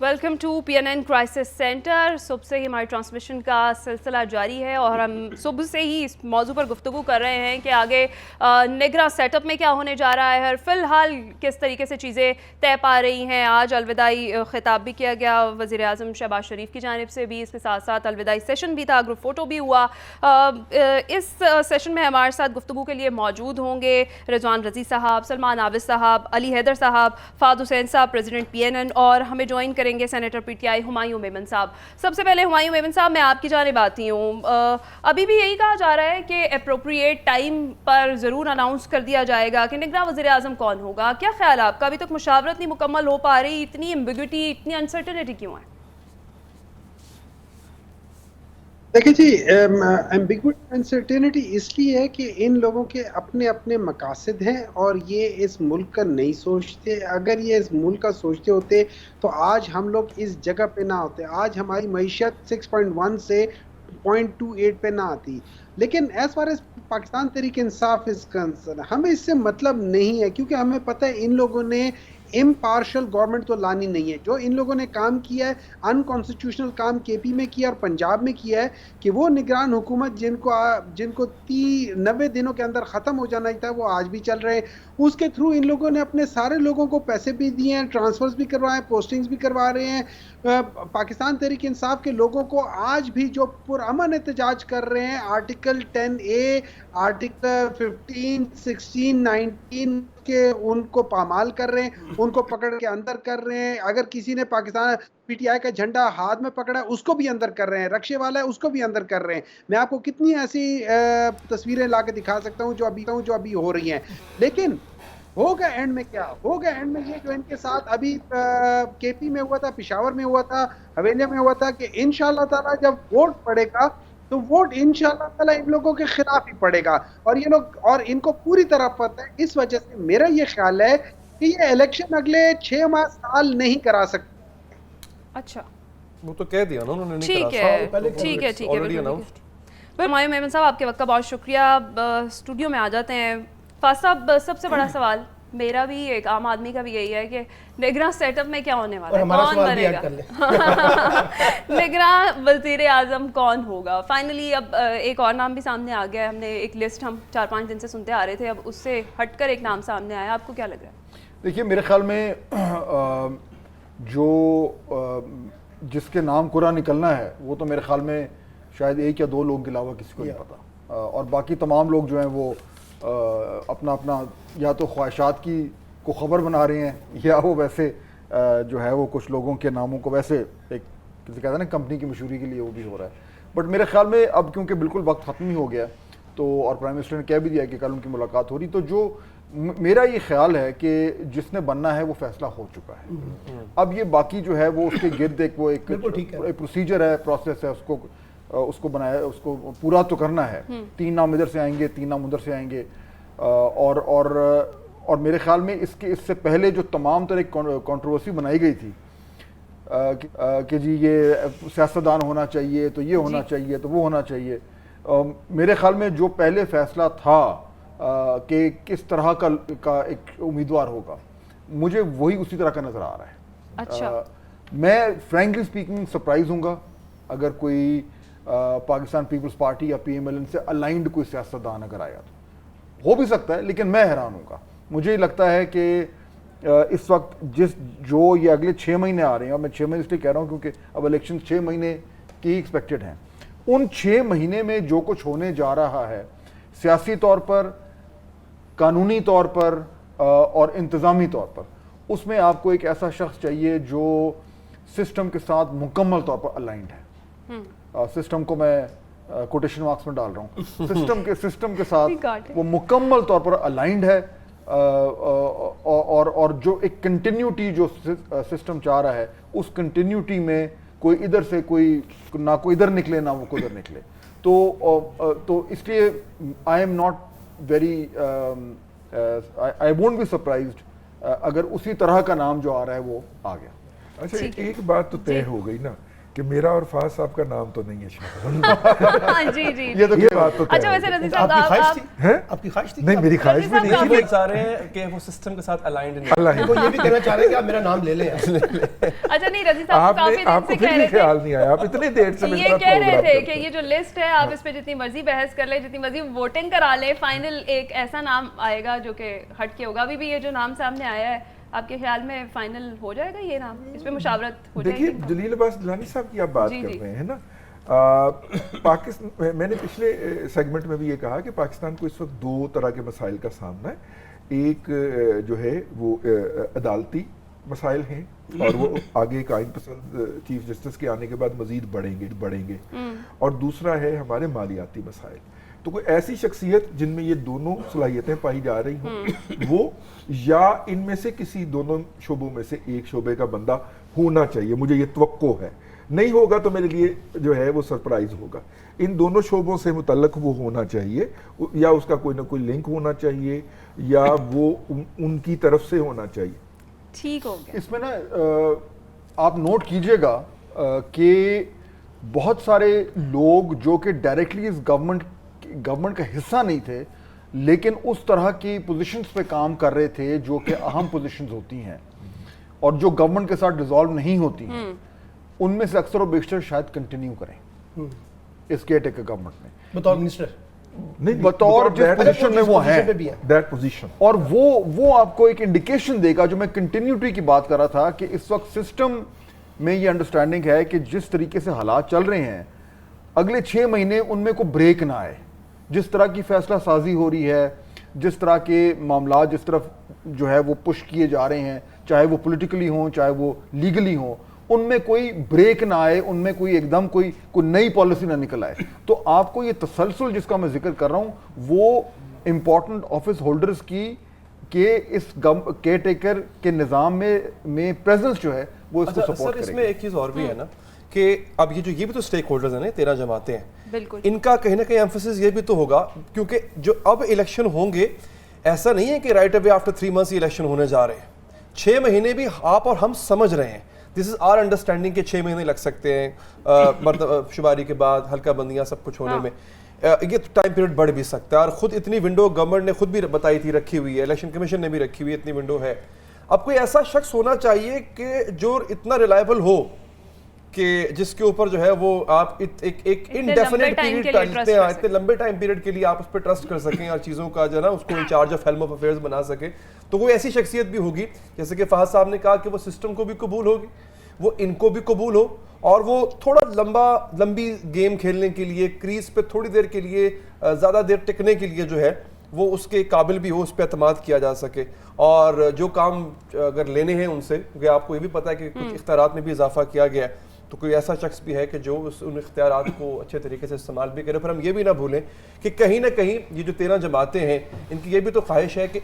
Welcome to PNN crisis centre. सुबह से ही हमारे ट्रांसमिशन का सिलसिला जारी है और हम सुबह से ही इस मौजू पर गुफ्तगू कर रहे हैं कि आगे निगरान सेटअप में क्या होने जा रहा है, फ़िलहाल किस तरीके से चीज़ें तय पा रही हैं। आज अलविदाई ख़िताब भी किया गया वज़ीर आज़म शहबाज शरीफ की जानिब से भी, इसके साथ साथ अलविदाई सेशन भी था, ग्रुप फ़ोटो भी हुआ। इस सेशन में हमारे साथ गुफ्तगू के लिए मौजूद होंगे रिजवान रज़ी साहब, सलमान आबिद साहब, अली हैदर साहब, फ़ाद हुसैन साहब प्रेसिडेंट PNN, और हमें ज्वाइन करेंगे सेनेटर PTI हुमायूं मेमन साहब। सबसे पहले हुमायूं मेमन साहब, मैं आपकी जानिब आती हूँ। अभी भी यही कहा जा रहा है कि अप्रोप्रिएट टाइम पर ज़रूर अनाउंस कर दिया जाएगा कि निगरान वज़ीर आज़म कौन होगा। क्या ख्याल है आपका? अभी तक मुशावरत नहीं मुकम्मल हो पा रही, इतनी एम्बिग्युइटी, इतनी अनसर्टेनिटी क्यों है? देखिए जी, एम्बिगुइटी अनसर्टेनिटी इसलिए है कि इन लोगों के अपने अपने मकासद हैं और ये इस मुल्क का नहीं सोचते। अगर ये इस मुल्क का सोचते होते तो आज हम लोग इस जगह पे ना होते। आज हमारी मईशत 6.1 से 0.28 पे ना आती। लेकिन as far as Pakistan Tehreek Insaf is concern, हमें इससे मतलब नहीं है, क्योंकि हमें पता है इन लोगों ने इम्पार्शल गवर्नमेंट तो लानी नहीं है। जो इन लोगों ने काम किया है, अनकॉन्स्टिट्यूशनल काम KP में किया और पंजाब में किया है, कि वो निगरान हुकूमत जिनको 90 दिनों के अंदर ख़त्म हो जाना था, वो आज भी चल रहे हैं। उसके थ्रू इन लोगों ने अपने सारे लोगों को पैसे भी दिए हैं, ट्रांसफर्स भी करवाए हैं, पोस्टिंग्स भी करवा रहे हैं। पाकिस्तान तहरीक इंसाफ के लोगों को आज भी जो पुरअमन एहतजाज कर रहे हैं, आर्टिकल 10A, आर्टिकल 15, 16, 19 के उनको पामाल कर रहे हैं, उनको पकड़ के अंदर कर रहे हैं। अगर किसी ने पाकिस्तान PTI का झंडा हाथ में पकड़ा है, उसको भी अंदर कर रहे हैं। रक्शे वाला है, उसको भी अंदर कर रहे हैं। मैं आपको कितनी ऐसी तस्वीरें ला के दिखा सकता हूँ जो अभी हो रही हैं। लेकिन होगा एंड में क्या होगा? एंड में ये जो इनके साथ अभी KP में हुआ था, पिशावर में हुआ था, हवेलिया में हुआ था, कि इंशाल्लाह ताला जब वोट पड़ेगा तो वोट इंशाल्लाह ताला इन लोगों के खिलाफ ही पड़ेगा। और ये लोग, और इनको पूरी तरह पता है। इस वजह से मेरा ये ख्याल है कि ये इलेक्शन अगले 6 माह साल नहीं करा सकते। अच्छा, वो तो कह दिया ना उन्होंने, नहीं ठीक करा है, साल ठीक है, ठीक है, ऑलरेडी बिल्कुल। अनाउंस्ड। हुमायूं मेमन साहब, आपके वक्त का बहुत शुक्रिया। स्टूडियो में आ जाते हैं। फाद साहब, सबसे बड़ा सवाल मेरा भी, एक आम आदमी का भी यही है कि निगरान सेटअप में क्या होने वाला है, कौन बनेगा? निगरान वजीर आजम कौन होगा? फाइनली अब एक और नाम भी सामने आ गया है। हमने एक लिस्ट हम 4-5 दिन से सुनते आ रहे थे, अब उससे हटकर एक नाम सामने आया। आपको क्या लग रहा है? देखिए, मेरे ख्याल में जो जिसके नाम कुरा निकलना है वो तो मेरे ख्याल में शायद 1 या 2 लोगों के अलावा किसी को नहीं पता। और बाकी तमाम लोग जो हैं वो अपना अपना या तो ख्वाहिशात की को ख़बर बना रहे हैं, या वो वैसे जो है वो कुछ लोगों के नामों को वैसे एक किसी कहते हैं ना कंपनी की मशहूरी के लिए वो भी हो रहा है। बट मेरे ख्याल में अब क्योंकि बिल्कुल वक्त ख़त्म ही हो गया, तो और प्राइम मिनिस्टर ने कह भी दिया कि कल उनकी मुलाकात हो रही, तो जो मेरा ये ख्याल है कि जिसने बनना है वो फैसला हो चुका है। अब ये बाकी जो है वो उसके गिर्द एक प्रोसीजर है, प्रोसेस है, उसको बनाया, उसको पूरा तो करना है। 3 नाम इधर से आएंगे, 3 नाम उधर से आएंगे। और मेरे ख्याल में इससे पहले जो तमाम तरह की कंट्रोवर्सी बनाई गई थी कि जी ये सियासतदान होना चाहिए, तो ये होना चाहिए, तो वो होना चाहिए, मेरे ख्याल में जो पहले फैसला था कि किस तरह का एक उम्मीदवार होगा, मुझे वही उसी तरह का नजर आ रहा है। अच्छा, मैं फ्रैंकली स्पीकिंग सरप्राइज हूँगा अगर कोई पाकिस्तान पीपल्स पार्टी या PMLN से अलाइंड कोई सियासतदान अगर आया, तो हो भी सकता है, लेकिन मैं हैरान हूँगा। मुझे लगता है कि इस वक्त जो ये अगले 6 महीने आ रहे हैं, और मैं 6 महीने इसलिए कह रहा हूँ क्योंकि अब इलेक्शन 6 महीने की एक्सपेक्टेड हैं, उन 6 महीने में जो कुछ होने जा रहा है सियासी तौर पर, कानूनी तौर पर और इंतज़ामी तौर पर, उसमें आपको एक ऐसा शख्स चाहिए जो सिस्टम के साथ मुकम्मल तौर पर अलाइंड है। सिस्टम को मैं कोटेशन मार्क्स में डाल रहा हूँ। सिस्टम के साथ वो मुकम्मल तौर पर अलाइंड है, और जो एक कंटिन्यूटी जो सिस्टम चाह रहा है, उस कंटिन्यूटी में कोई इधर से ना कोई इधर निकले, ना वो उधर निकले। तो इसलिए I am not very, I won't be surprised अगर उसी तरह का नाम जो आ रहा है वो आ गया। अच्छा, एक बात तो तय हो गई ना कि मेरा और फहद साहब का नाम तो नहीं है शायद। हाँ जी जी ये तो ये बात तो तय अच्छा हो वैसे गई। रज़ी साहब आपकी ख्वाहिश आप थी? हैं? आपकी ख्वाहिश थी? नहीं, मेरी ख्वाहिश भी रज़ी नहीं साहब थी। बोल चाह रहे हैं कि वो सिस्टम के साथ अलाइंड नहीं अल्लाह ही- वो ये भी कहना चाह रहे हैं कि आप मेरा नाम ले लें। अच्छा नहीं रज़ी साहब काफी दिन आपको से फिर कह भी रहे थे ख्याल नहीं आया, आप इतनी देर से मेरे ये साथ कह रहे प्रोग्राम थे करते कि हैं। ये जो लिस्ट है आप इस पे जितनी मर्जी बहस कर ले, जितनी मर्जी वोटिंग करा ले, फाइनल एक ऐसा नाम आएगा जो कि हट के होगा। अभी भी ये जो नाम सामने आया है, आपके ख्याल में फाइनल हो जाएगा ये नाम? इस पे मुशावरत हो देखिए जाएगी? जलील अब्बास गिलानी साहब की आप बात जी, कर जी। रहे हैं ना, पाकिस्तान, मैंने पिछले सेगमेंट में भी ये कहा कि पाकिस्तान को इस वक्त दो तरह के मसाइल का सामना है। एक जो है वो अदालती मसाइल हैं और वो आगे एक आइन पसंद चीफ जस्टिस के आने के बाद मजीद बढ़ेंगे और दूसरा है हमारे मालियाती मसाइल। तो कोई ऐसी शख्सियत जिनमें ये दोनों सलाहियतें पाई जा रही हों वो या इनमें से किसी दोनों शोबों में से एक शोबे का बंदा होना चाहिए, मुझे ये तवक्को है। नहीं होगा तो मेरे लिए जो है वो सरप्राइज होगा। इन दोनों शोबों से मुतल्लक वो होना चाहिए या उसका कोई ना कोई लिंक होना चाहिए या वो उनकी तरफ से होना चाहिए। ठीक हो गया। इसमें ना आप नोट कीजिएगा कि बहुत सारे लोग जो कि डायरेक्टली इस गवर्नमेंट का हिस्सा नहीं थे लेकिन उस तरह की पोजीशंस पे काम कर रहे थे जो कि अहम पोजीशंस होती हैं और जो गवर्नमेंट के साथ डिसॉल्व नहीं होती हैं, उनमें से अक्सर और बेशतर शायद कंटिन्यू करें इस केयरटेकर गवर्नमेंट में बतौर मिनिस्टर नहीं, बतौर जिस that- पोजीशन में वो पोजीशन पे हैं। भी है। that position। और वो आपको एक इंडिकेशन देगा, जो मैं कंटिन्यूटी की बात कर रहा था कि इस वक्त सिस्टम में ये अंडरस्टैंडिंग है कि जिस तरीके से हालात चल रहे हैं अगले 6 महीने उनमें कोई ब्रेक ना आए। जिस तरह की फैसला साजी हो रही है, जिस तरह के मामला जिस तरफ जो है वो पुश किए जा रहे हैं, चाहे वो पॉलिटिकली हों चाहे वो लीगली हों, उनमें कोई ब्रेक ना आए, उनमें कोई एकदम कोई नई पॉलिसी ना निकल आए। तो आपको ये तसलसल जिसका मैं जिक्र कर रहा हूं वो इंपॉर्टेंट ऑफिस होल्डर्स की के इस केयर टेकर के निज़ाम में प्रेजेंस जो है वो इसको अच्छा सपोर्ट सर, इसमें करेगी। एक चीज़ और भी है ना कि अब ये भी तो स्टेक होल्डर्स हैं ना, 13 जमातें हैं, बिल्कुल। इनका कहीं ना कहीं एम्फोसिस ये भी तो होगा क्योंकि जो अब इलेक्शन होंगे ऐसा नहीं है कि right away after 3 months election होने जा रहे हैं। 6 महीने भी आप और हम समझ रहे हैं, दिस इज आवर अंडरस्टैंडिंग के 6 महीने लग सकते हैं मर्दशुमारी के बाद हल्का बंदियां सब कुछ होने में। ये टाइम पीरियड बढ़ भी सकता है और खुद इतनी विंडो गवर्नमेंट ने खुद भी बताई थी रखी हुई है, इलेक्शन कमीशन ने भी रखी हुई है, इतनी विंडो है। अब कोई ऐसा शख्स होना चाहिए कि जो इतना रिलायबल हो कि जिसके ऊपर जो है वो आप एक इनडेफिनेट पीरियड इतने लंबे टाइम पीरियड के लिए आप उस पर ट्रस्ट कर सकें और चीज़ों का जो है ना उसको in charge of helm of affairs बना सके। तो कोई ऐसी शख्सियत भी होगी, जैसे कि फहद साहब ने कहा कि वो सिस्टम को भी कबूल होगी, वो इनको भी कबूल हो और वो थोड़ा लंबी गेम खेलने के लिए, क्रीज पे थोड़ी देर के लिए, ज़्यादा देर टिकने के लिए जो है वो उसके काबिल भी हो, उस पर एतमाद किया जा सके। और जो काम अगर लेने हैं उनसे, क्योंकि आपको ये भी पता है कि कुछ इख्तियारात में भी इजाफा किया गया है, तो कोई ऐसा शख्स भी है कि जो उन इख्तियारात को अच्छे तरीके से इस्तेमाल भी करे। पर हम ये भी ना भूलें कि कहीं ना कहीं ये जो 13 जमातें हैं इनकी ये भी तो ख्वाहिश है कि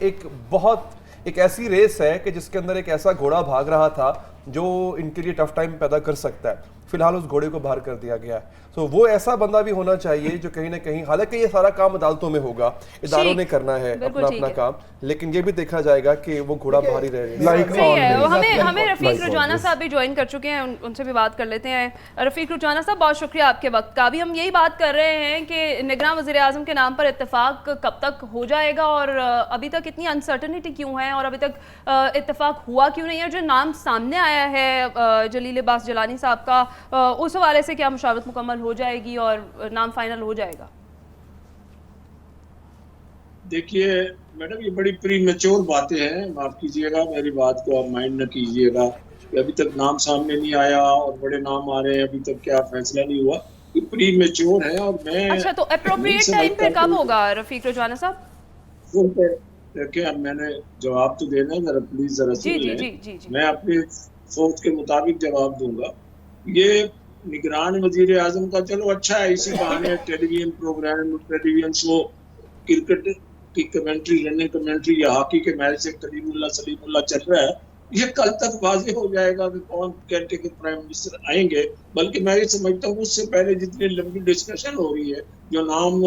एक ऐसी रेस है कि जिसके अंदर एक ऐसा घोड़ा भाग रहा था जो इनके लिए टफ टाइम पैदा कर सकता है। फिलहाल उस घोड़े को बाहर कर दिया गया है। तो वो ऐसा बंदा भी होना चाहिए जो कहीं ना कहीं, हालांकि ये सारा काम अदालतों में होगा, इदारों ने करना है अपना काम, लेकिन ये भी देखा जाएगा कि वो घोड़ा बाहर ही रहे। सही है। हमें रफीक रुजाना साहब भी ज्वाइन कर चुके हैं, उनसे भी बात कर लेते हैं। रफीक रुजाना साहब, बहुत शुक्रिया आपके वक्त का। अभी हम यही बात कर रहे हैं कि निगरान वज़ीर आज़म के नाम पर इत्तेफाक कब तक हो जाएगा और अभी तक इतनी अनसर्टनिटी क्यों है और अभी तक इत्तेफाक हुआ क्यों नहीं है। जो नाम सामने आया है जलील अब्बास जिलानी साहब का, उस हवाले से क्या मुशावरत मुकम्मल हो जाएगी और नाम फाइनल हो जाएगा? देखिए मैडम, ये बड़ी प्री मैच्योर बातें हैं, माफ कीजिएगा मेरी बात को आप माइंड न कीजिएगा कि अभी तक नाम सामने नहीं आया और बड़े नाम आ रहे हैं, अभी तक क्या फैसला नहीं हुआ, ये प्री मैच्योर है। और मैं अच्छा, तो अप्रोप्रिएट टाइम पे कब होगा रफीक रुजाना साहब? देखिए मैंने जवाब तो देना है, जरा प्लीज जरा सुन लें। मैं अपनी सोच के मुताबिक जवाब दूंगा। ये निगरान वजीर आजम का चलो अच्छा है, इसी बहाने television programme, television show, cricket की कमेंट्री, रनिंग कमेंट्री या हॉकी के मैच से सलीमुल्लाह चल रहा है। ये कल तक वाजे हो जाएगा कि कौन केयरटेकर प्राइम मिनिस्टर आएंगे। बल्कि मैं ये समझता हूँ उससे पहले जितनी लंबी डिस्कशन हो रही है, जो नाम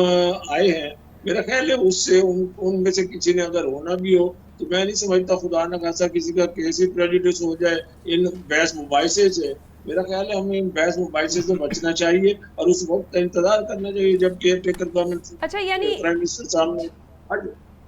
आए हैं, मेरा ख्याल है उससे उनमें से किसी ने अगर होना भी हो तो मैं नहीं समझता खुदा न खासा किसी का केस ही प्रेजुडिस हो जाए इन बहस मुबाहिसे से। मेरा ख्याल है हमें इन बहस मुबाहिसे से बचना चाहिए और उस वक्त का इंतजार करना चाहिए जब केयर टेकर गवर्नमेंट अच्छा, यानी प्राइम मिनिस्टर सामने।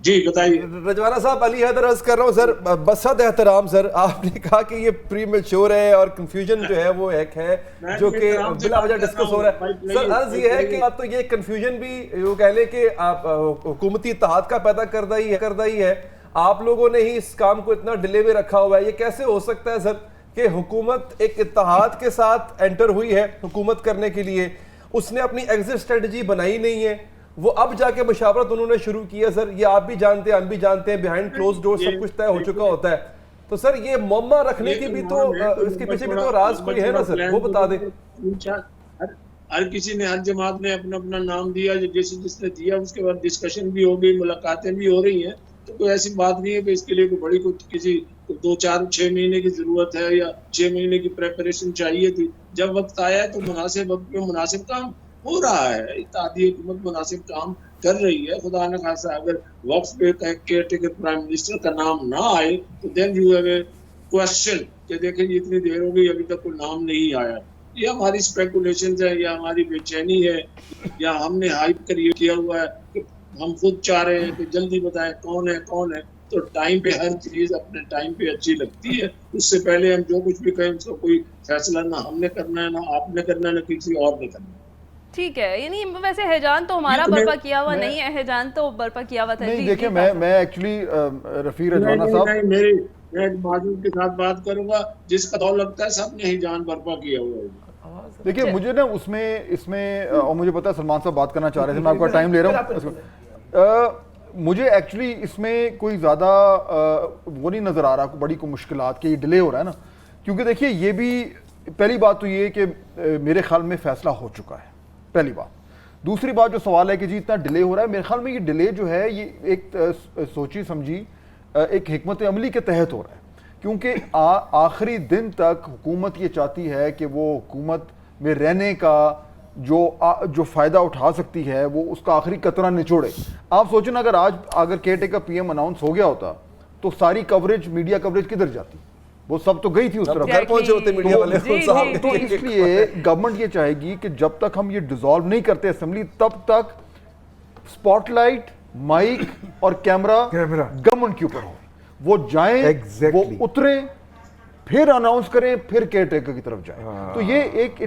जी बताइए। रजवाना साहब, अली हैदर अर्ज कर रहा हूँ सर, बसद एहतराम सर, आपने कहा कि ये प्री मैच्योर है और कंफ्यूजन जो है वो एक है जो कि बिला वजह डिस्कस हो रहा है। सर अर्ज ये है कि बात तो ये कंफ्यूजन भी वो कह ले कि आप हुकूमती इत्तेहाद का पैदा करदा ही है। आप लोगों ने ही इस काम को इतना डिले में रखा हुआ है, ये कैसे हो सकता है सर कि हुकूमत एक इत्तेहाद के साथ एंटर हुई है हुकूमत करने के लिए, उसने अपनी एग्जिट स्ट्रेटजी बनाई नहीं है, वो अब जाके मुशावरत उन्होंने शुरू की है। सर ये आप भी जानते हैं, हम भी जानते हैं, बिहाइंड क्लोज डोर सब कुछ तय हो चुका होता है। तो सर ये मौमा रखने की भी तो इसके पीछे भी तो राज कोई है ना सर, वो बता दें। हर किसी ने, हर जमात ने अपना अपना नाम दिया, जैसे जिसने दिया उसके बाद डिस्कशन भी हो गई, मुलाकातें भी हो रही हैं। तो कोई ऐसी बात नहीं है कि इसके लिए कोई बड़ी किसी 2-4-6 महीने की जरूरत है या 6 महीने की प्रेपरेशन चाहिए थी। जब वक्त आया है तो मुनासिब वक्त पे मुनासिब काम हो रहा है। इत्तेहादी हुकूमत मुनासिब काम कर रही है। खुदा न खासा अगर वक्त पे केयर टेकर प्राइम मिनिस्टर का नाम ना आए तो then you have a question कि देखें इतनी देर हो गई अभी तक कोई नाम नहीं आया। ये हमारी स्पेकुलेशन है या हमारी बेचैनी है या हमने हाइप क्रिएट किया हुआ है कि हम खुद चाह रहे हैं कि जल्दी बताएं कौन है। तो टाइम पे हर चीज अपने टाइम पे अच्छी लगती है। उससे पहले हम जो कुछ भी कहें उसका कोई फैसला ना हमने करना है, ना आपने करना है, ना किसी और ने करना है। ठीक है, यानी वैसे हैजान तो हमारा बर्पा किया हुआ नहीं है, हैजान तो बर्पा किया हुआ था। नहीं देखिए, मैं एक्चुअली रफी रजवाना साहब, मैं माजूद के साथ बात करूंगा जिसका तो लगता है सबने ही जान बर्पा किया हुआ है। देखिए मुझे ना इसमें और मुझे पता है सलमान साहब बात करना चाह रहे थे, मैं आपका टाइम ले रहा हूँ। मुझे एक्चुअली इसमें कोई ज़्यादा वो नहीं नज़र आ रहा बड़ी कोई मुश्किलात कि ये डिले हो रहा है ना, क्योंकि देखिए ये भी पहली बात तो ये कि मेरे ख्याल में फ़ैसला हो चुका है, पहली बात। दूसरी बात जो सवाल है कि जी इतना डिले हो रहा है, मेरे ख्याल में ये डिले जो है ये एक सोची समझी एक हिकमत अमली के तहत हो रहा है, क्योंकि आखिरी दिन तक हुकूमत ये चाहती है कि वो हुकूमत में रहने का जो फ़ायदा उठा सकती है वो उसका आखिरी कतरा निचोड़े। आप सोचें ना, अगर केयर टेकर पीएम अनाउंस हो गया होता तो सारी कवरेज, मीडिया कवरेज किधर जाती? वो सब तो गई थी उस तरफ, घर पहुंचे होते मीडिया वाले। तो इसलिए गवर्नमेंट ये चाहेगी कि जब तक हम ये डिसॉल्व नहीं करते असेंबली, तब तक स्पॉटलाइट, माइक और कैमरा गवर्नमेंट के ऊपर हो। वो जाएं, वो उतरे, फिर अनाउंस करें, फिर केयर टेकर की तरफ जाएं। तो ये एक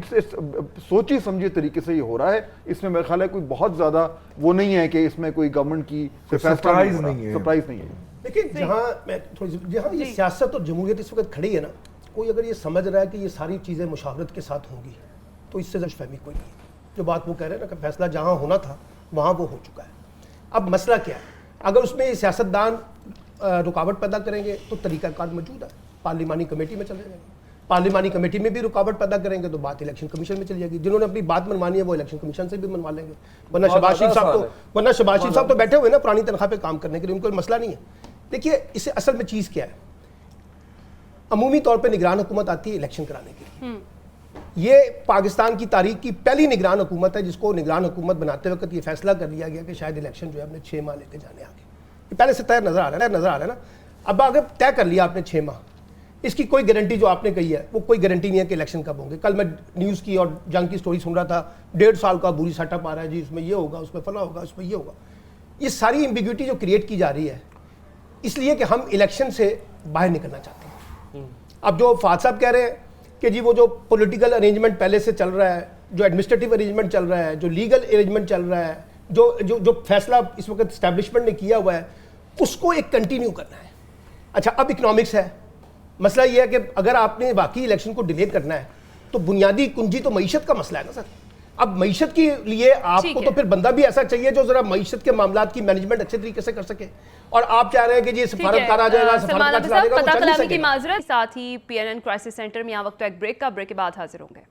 सोची समझी तरीके से ये हो रहा है। इसमें मेरा ख्याल है कोई बहुत ज्यादा वो नहीं है कि इसमें कोई गवर्नमेंट की सरप्राइज नहीं है। देखिए, जहाँ ये सियासत और जमहूरियत इस वक्त खड़ी है ना, कोई अगर ये समझ रहा है कि ये सारी चीज़ें मुशावरत के साथ होंगी तो इससे गलतफहमी कोई नहीं है। जो बात वो कह रहे हैं ना कि फैसला जहाँ होना था वहाँ वो हो चुका है। अब मसला क्या है, अगर उसमें सियासतदान रुकावट पैदा करेंगे तो तरीक़ाकार मौजूद है, पार्लिमानी कमेटी में चले जाएंगे। पार्लिमानी कमेटी में भी रुकावट पैदा करेंगे तो बात इलेक्शन कमीशन में चली जाएगी। जिन्होंने अपनी बात मनवानी है वो इलेक्शन कमीशन से भी मनवा लेंगे। वरना शहबाज शरीफ साहब तो बैठे हुए ना पुरानी तनख्वाह पे काम करने के लिए, उनको मसला नहीं है। देखिए, इसे असल में चीज़ क्या है, अमूमी तौर पे निगरान हुकूमत आती है इलेक्शन कराने के लिए। ये पाकिस्तान की तारीख की पहली निगरान हुकूमत है जिसको निगरान हुकूमत बनाते वक्त ये फैसला कर लिया गया कि शायद इलेक्शन जो है अपने 6 माह लेके जाने आगे। ये पहले से तय नज़र आ रहा है ना। अब अगर तय कर लिया आपने 6 माह, इसकी कोई गारंटी जो आपने कही है वो कोई गारंटी नहीं है कि इलेक्शन कब होंगे। कल मैं न्यूज़ की और जंग की स्टोरी सुन रहा था, 1.5 साल का बुरी सेटअप आ रहा है जी, उसमें ये होगा, उसमें फला होगा, उसमें ये होगा। ये सारी एम्बिग्यूटी जो क्रिएट की जा रही है इसलिए कि हम इलेक्शन से बाहर निकलना चाहते हैं। अब जो फाद साहब कह रहे हैं कि जी वो जो पॉलिटिकल अरेंजमेंट पहले से चल रहा है, जो एडमिनिस्ट्रेटिव अरेंजमेंट चल रहा है, जो लीगल अरेंजमेंट चल रहा है, जो फैसला इस वक्त इस्टेब्लिशमेंट ने किया हुआ है, उसको एक कंटिन्यू करना है। अच्छा, अब इकोनॉमिक्स है। मसला ये है कि अगर आपने बाकी इलेक्शन को डिले करना है तो बुनियादी कुंजी तो मईशत का मसला है ना सर। अब मईशत के लिए आपको तो फिर बंदा भी ऐसा चाहिए जो जरा मईशत के मामलात की मैनेजमेंट अच्छे तरीके से कर सके। और आप चाह रहे हैं कि जी सफारतकार आ जाएगा, सफारतकार चला देगा, वो चल नहीं सकेगा। साथ ही PNN क्राइसिस सेंटर में यहाँ वक्त एक ब्रेक के बाद हाजिर होंगे।